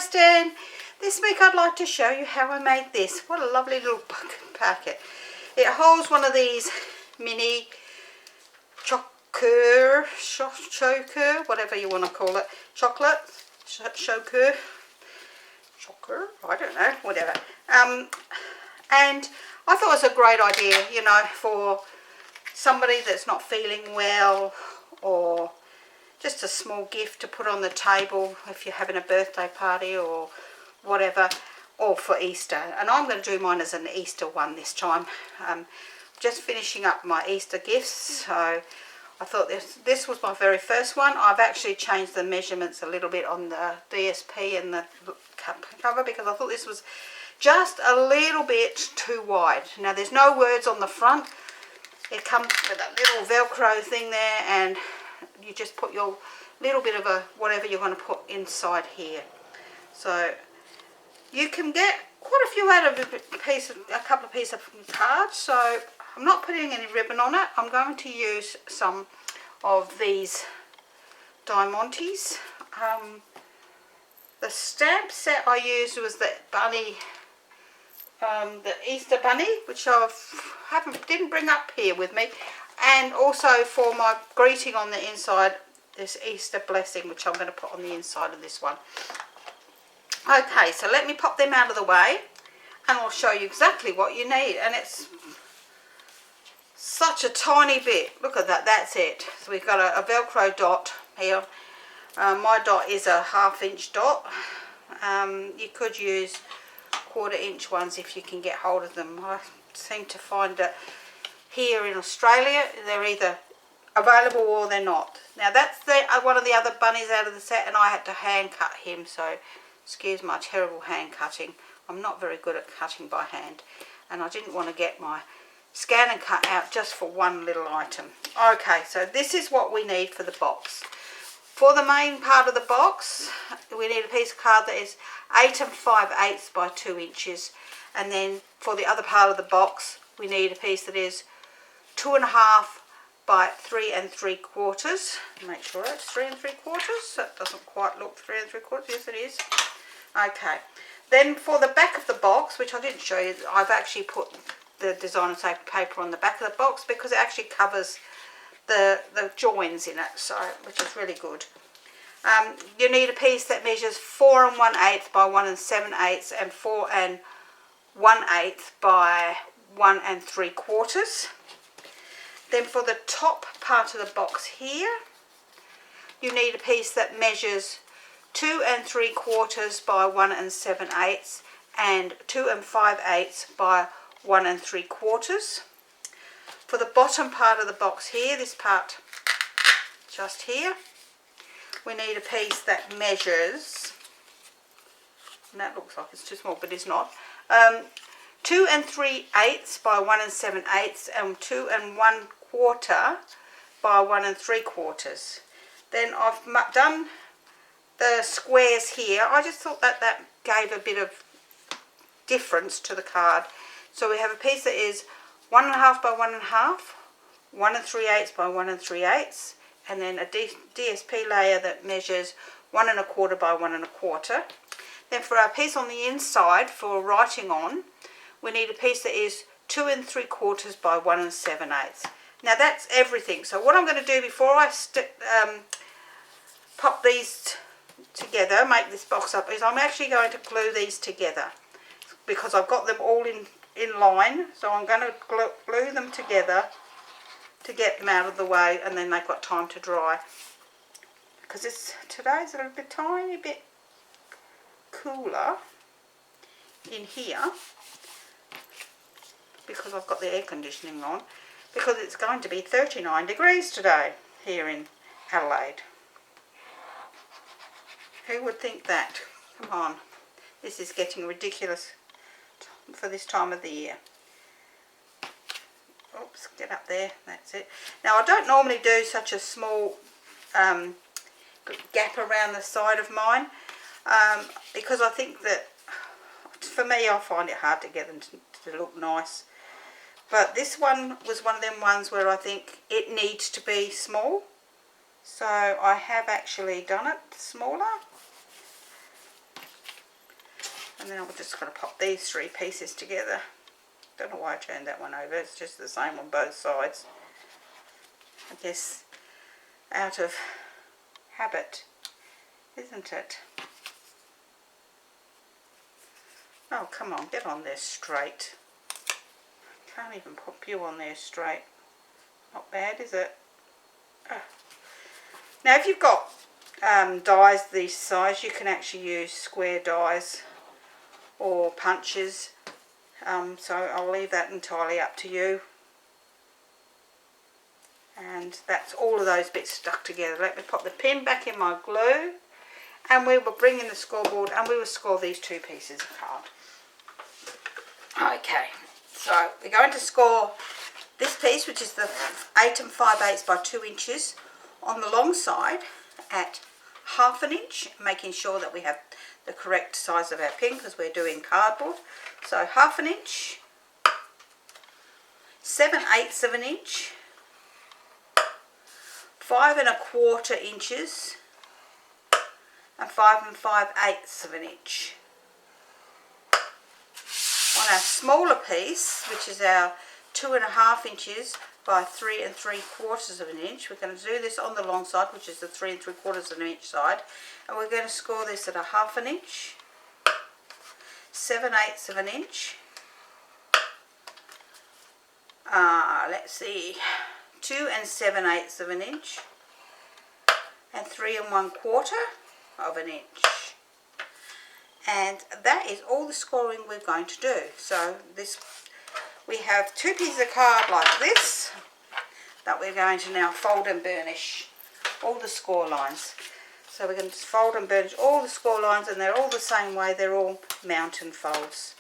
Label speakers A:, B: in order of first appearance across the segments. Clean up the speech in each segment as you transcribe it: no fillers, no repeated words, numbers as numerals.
A: Kristen. This week I'd like to show you how I made this. What a lovely little packet. It holds one of these mini choker, whatever you want to call it, chocolate, choker, I don't know, whatever. And I thought it was a great idea, you know, for somebody that's not feeling well, or just a small gift to put on the table if you're having a birthday party or whatever, or for Easter. And I'm going to do mine as an Easter one this time. Just finishing up my Easter gifts, so I thought this was my very first one. I've actually changed the measurements a little bit on the DSP and the cover because I thought this was just a little bit too wide. Now there's no words on the front. It comes with a little Velcro thing there, and you just put your little bit of a whatever you're going to put inside here. So you can get quite a few out of a couple of pieces of cards. So I'm not putting any ribbon on it. I'm going to use some of these Diamantes. The stamp set I used was the bunny, the Easter bunny, which didn't bring up here with me, and also for my greeting on the inside, this Easter blessing, which I'm going to put on the inside of this one. Okay, so let me pop them out of the way, and I'll show you exactly what you need. And it's such a tiny bit. Look at that. That's it. So we've got a Velcro dot here. My dot is a 1/2 inch dot. You could use 1/4 inch ones if you can get hold of them. I seem to find that here in Australia they're either available or they're not. Now that's one of the other bunnies out of the set, and I had to hand cut him, so excuse my terrible hand cutting. I'm not very good at cutting by hand, and I didn't want to get my scan and cut out just for one little item. Okay, so this is what we need for the box. For the main part of the box, we need a piece of card that is 8 5/8 by 2 inches. And then for the other part of the box, we need a piece that is 2 1/2 by 3 3/4. Make sure it's 3 3/4. That doesn't quite look 3 3/4. Yes, it is. Okay. Then for the back of the box, which I didn't show you, I've actually put the designer paper on the back of the box because it actually covers the joins in it, so which is really good. You need a piece that measures 4 1/8 by 1 7/8 and 4 1/8 by 1 3/4. Then for the top part of the box here, you need a piece that measures 2 3/4 by 1 7/8 and 2 5/8 by 1 3/4. For the bottom part of the box here, this part just here, we need a piece that measures, and that looks like it's too small, but it's not, 2 3/8 by 1 7/8 and 2 1/4 by 1 3/4. Then I've done the squares here. I just thought that gave a bit of difference to the card. So we have a piece that is 1 1/2 by 1 1/2, 1 3/8 by 1 3/8, and then a DSP layer that measures 1 1/4 by 1 1/4. Then for our piece on the inside for writing on, we need a piece that is 2 3/4 by 1 7/8. Now that's everything. So what I'm going to do before I pop these together, make this box up, is I'm actually going to glue these together because I've got them all in line. So I'm going to glue them together to get them out of the way, and then they've got time to dry, because today's a little bit tiny bit cooler in here because I've got the air conditioning on, because it's going to be 39 degrees today here in Adelaide. Who would think that? Come on, this is getting ridiculous for this time of the year. Oops, get up there, that's it. Now I don't normally do such a small gap around the side of mine because I think that, for me, I find it hard to get them to look nice. But this one was one of them ones where I think it needs to be small. So I have actually done it smaller. And then I'm just going to pop these 3 pieces together. Don't know why I turned that one over, it's just the same on both sides. I guess out of habit, isn't it? Oh, come on, get on there straight. Can't even put you on there straight. Not bad, is it? Oh. Now, if you've got dies this size, you can actually use square dies or punches. So I'll leave that entirely up to you. And that's all of those bits stuck together. Let me pop the pin back in my glue, and we will bring in the scoreboard and we will score these 2 pieces of card. Okay, so we're going to score this piece, which is the 8 5/8 by 2 inches, on the long side at 1/2 inch, making sure that we have the correct size of our pin because we're doing cardboard. So 1/2 inch, 7/8 of an inch, 5 1/4 inches, and 5 5/8 of an inch. On our smaller piece, which is our 2 1/2 inches by 3 3/4 of an inch, we're going to do this on the long side, which is the 3 3/4 of an inch side, and we're going to score this at 1/2 inch, 7/8 of an inch, let's see, 2 7/8 of an inch, and 3 1/4 of an inch. And that is all the scoring we're going to do. So this, we have 2 pieces of card like this that we're going to now fold and burnish all the score lines. So we're going to fold and burnish all the score lines, and they're all the same way, they're all mountain folds.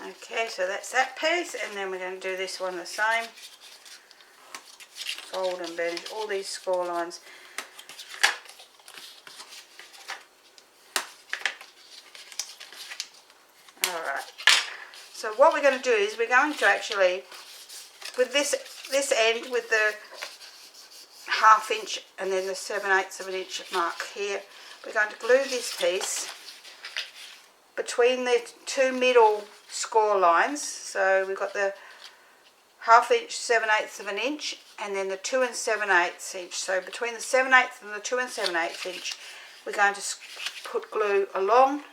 A: Okay, so that's that piece, and then we're going to do this one the same. Fold and burnish all these score lines. Alright, so what we're going to do is we're going to actually, with this end, with the 1/2 inch and then the 7/8 of an inch mark here, we're going to glue this piece between the 2 middle score lines. So we've got the 1/2 inch, 7/8 of an inch, and then the 2 7/8 inch. So between the 7/8 and the 2 7/8 inch, we're going to put glue along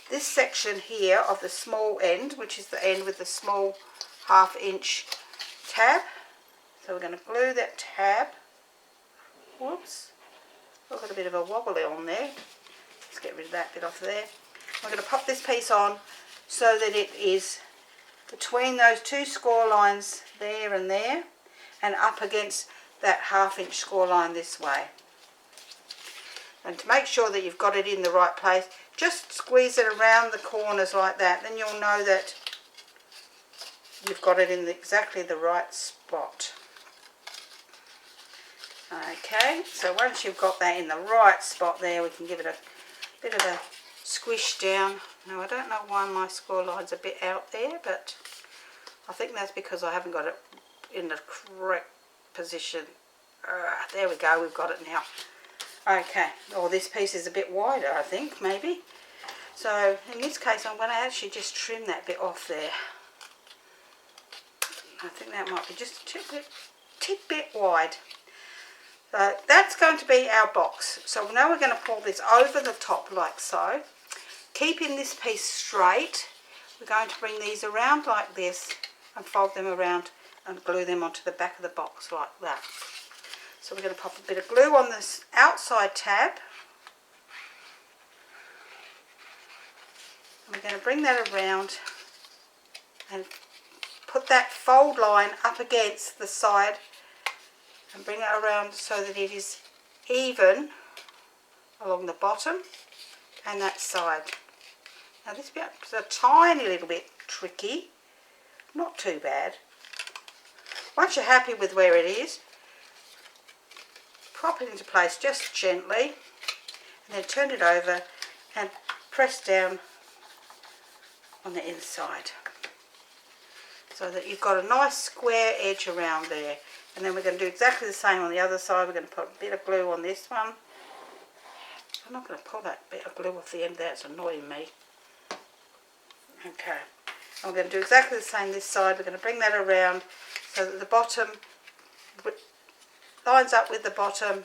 A: this section here of the small end, which is the end with the small 1/2 inch tab. So we're going to glue that tab. Whoops, I've got a bit of a wobbly on there. Let's get rid of that bit off there. I'm going to pop this piece on so that it is between those 2 score lines there and there, and up against that 1/2 inch score line this way. And to make sure that you've got it in the right place, just squeeze it around the corners like that, then you'll know that you've got it in exactly the right spot. Okay, so once you've got that in the right spot there, we can give it a bit of a squish down. Now, I don't know why my score line's a bit out there, but I think that's because I haven't got it in the correct position. There we go, we've got it now. Okay, oh, this piece is a bit wider, I think, maybe. So in this case, I'm going to actually just trim that bit off there. I think that might be just a tidbit wide. So that's going to be our box. So now we're going to pull this over the top like so. Keeping this piece straight, we're going to bring these around like this and fold them around and glue them onto the back of the box like that. So we're going to pop a bit of glue on this outside tab. And we're going to bring that around and put that fold line up against the side and bring it around so that it is even along the bottom and that side. Now this bit's a tiny little bit tricky, not too bad. Once you're happy with where it is, prop it into place just gently and then turn it over and press down on the inside. so that you've got a nice square edge around there. And then we're going to do exactly the same on the other side. We're going to put a bit of glue on this one. I'm not going to pull that bit of glue off the end there, it's annoying me. Okay, I'm going to do exactly the same this side. We're going to bring that around so that the bottom lines up with the bottom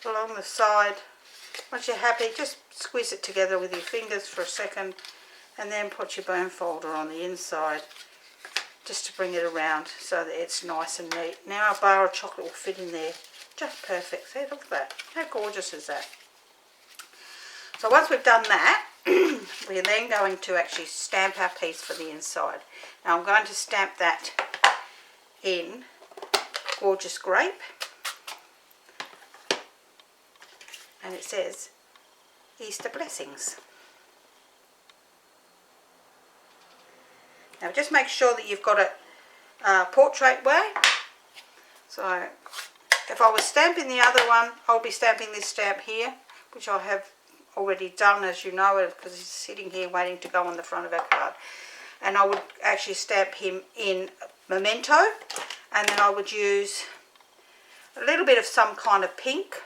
A: along the side. Once you're happy, just squeeze it together with your fingers for a second and then put your bone folder on the inside just to bring it around so that it's nice and neat. Now our bar of chocolate will fit in there just perfect. See, look at that. How gorgeous is that? So once we've done that, we're then going to actually stamp our piece for the inside. Now I'm going to stamp that in Gorgeous Grape, and it says Easter Blessings. Now just make sure that you've got it portrait way. So if I was stamping the other one, I'll be stamping this stamp here, which I have already done, as you know, because he's sitting here waiting to go on the front of our card. And I would actually stamp him in Memento, and then I would use a little bit of some kind of pink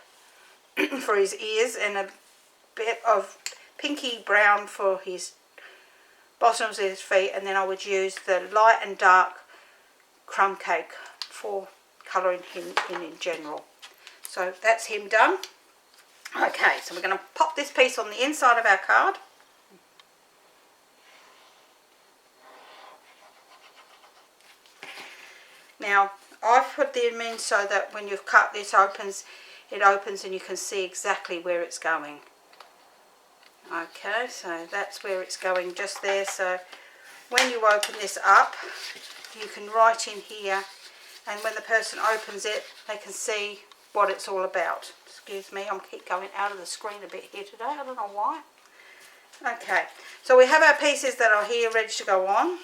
A: for his ears and a bit of pinky brown for his bottoms of his feet, and then I would use the light and dark crumb cake for colouring him in general. So that's him done. Okay, so we're going to pop this piece on the inside of our card. Now I've put them in so that when you've cut this it opens and you can see exactly where it's going. Okay, so that's where it's going, just there. So when you open this up, you can write in here, and when the person opens it, they can see what it's all about. Excuse me, I'm keep going out of the screen a bit here today, I don't know why. Okay, so we have our pieces that are here ready to go on.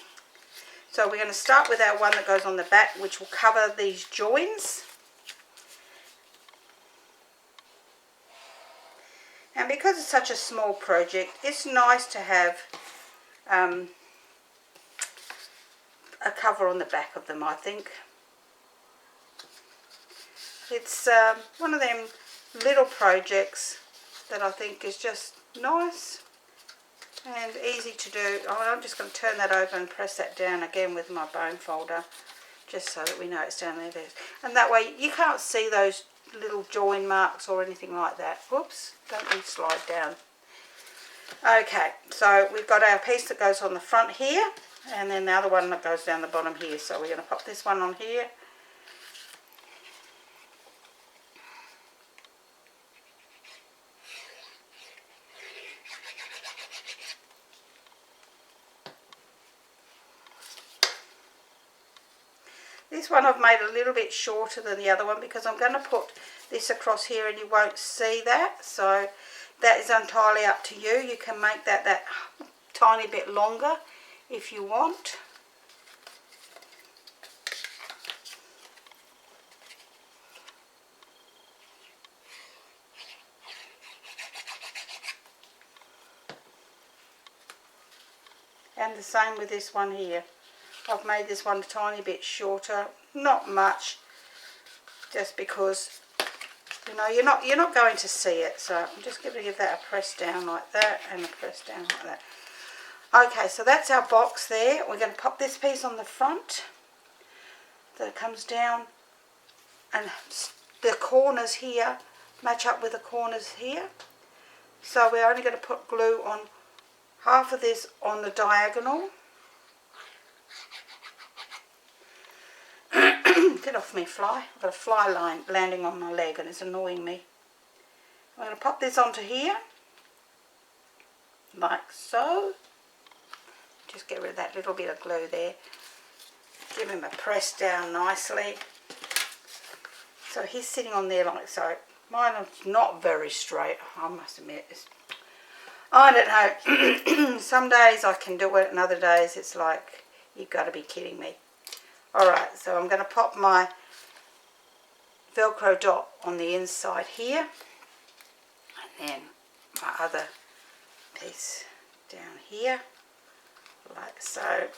A: So we're going to start with our one that goes on the back, which will cover these joins. And because it's such a small project, it's nice to have a cover on the back of them, I think. It's one of them little projects that I think is just nice and easy to do. I'm just going to turn that over and press that down again with my bone folder, just so that we know it's down there. And that way you can't see those little join marks or anything like that. Whoops, don't need to slide down. Okay, so we've got our piece that goes on the front here, and then the other one that goes down the bottom here. So we're going to pop this one on here. This one I've made a little bit shorter than the other one because I'm going to put this across here and you won't see that. So that is entirely up to you. You can make that tiny bit longer if you want. And the same with this one here. I've made this one a tiny bit shorter, not much, just because you're not going to see it. So I'm just going to give that a press down like that and a press down like that. Okay, so that's our box there. We're going to pop this piece on the front that comes down, and the corners here match up with the corners here. So we're only going to put glue on half of this on the diagonal. Get off me, fly. I've got a fly line landing on my leg and it's annoying me. I'm going to pop this onto here, like so. Just get rid of that little bit of glue there. Give him a press down nicely. So he's sitting on there like so. Mine is not very straight, I must admit. I don't know. Some days I can do it and other days it's like, you've got to be kidding me. Alright, so I'm going to pop my Velcro dot on the inside here, and then my other piece down here, like so.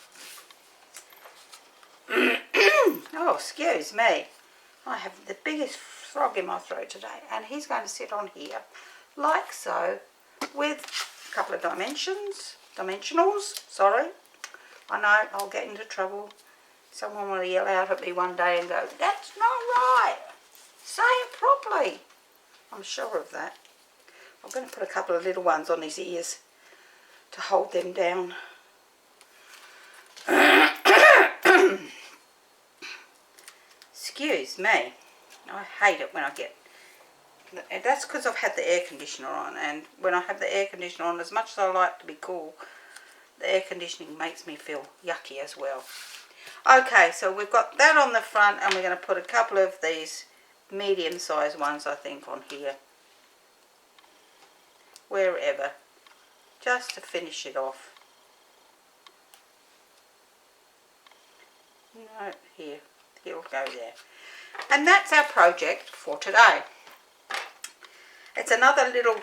A: Oh, excuse me. I have the biggest frog in my throat today, and he's going to sit on here like so with a couple of dimensionals, sorry. I know I'll get into trouble. Someone will yell out at me one day and go, that's not right. Say it properly. I'm sure of that. I'm going to put a couple of little ones on his ears to hold them down. Excuse me. I hate it when I get... That's because I've had the air conditioner on, and when I have the air conditioner on, as much as I like to be cool, the air conditioning makes me feel yucky as well. Okay, so we've got that on the front, and we're going to put a couple of these medium-sized ones, I think, on here. Wherever. Just to finish it off. No, here. It'll go there. And that's our project for today. It's another little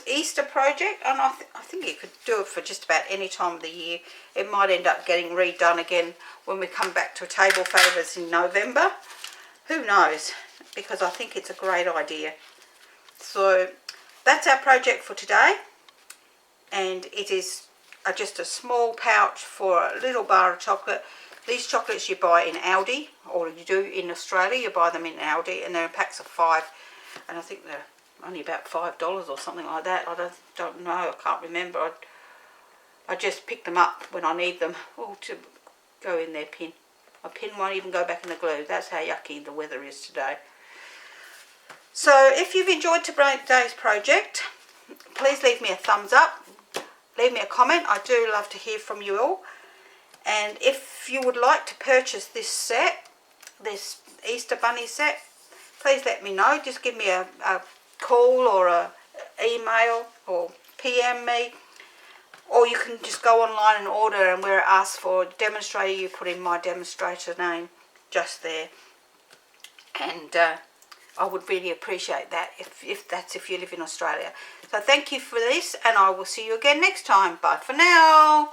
A: Easter project, and I think you could do it for just about any time of the year. It might end up getting redone again when we come back to table favours in November. Who knows? Because I think it's a great idea. So that's our project for today, and it is just a small pouch for a little bar of chocolate. These chocolates you buy in Aldi, or you do in Australia, you buy them in Aldi, and they're packs of 5, and I think they're only about $5 or something like that. I don't know, I can't remember. I just pick them up when I need them. Oh, to go in their pin. My pin won't even go back in the glue. That's how yucky the weather is today. So if you've enjoyed today's project, please leave me a thumbs up. Leave me a comment. I do love to hear from you all. And if you would like to purchase this set, this Easter Bunny set, please let me know. Just give me a call or a email or PM me, or you can just go online and order, and where it asks for demonstrator, you put in my demonstrator name just there. And I would really appreciate that if you live in Australia. So thank you for this, and I will see you again next time. Bye for now.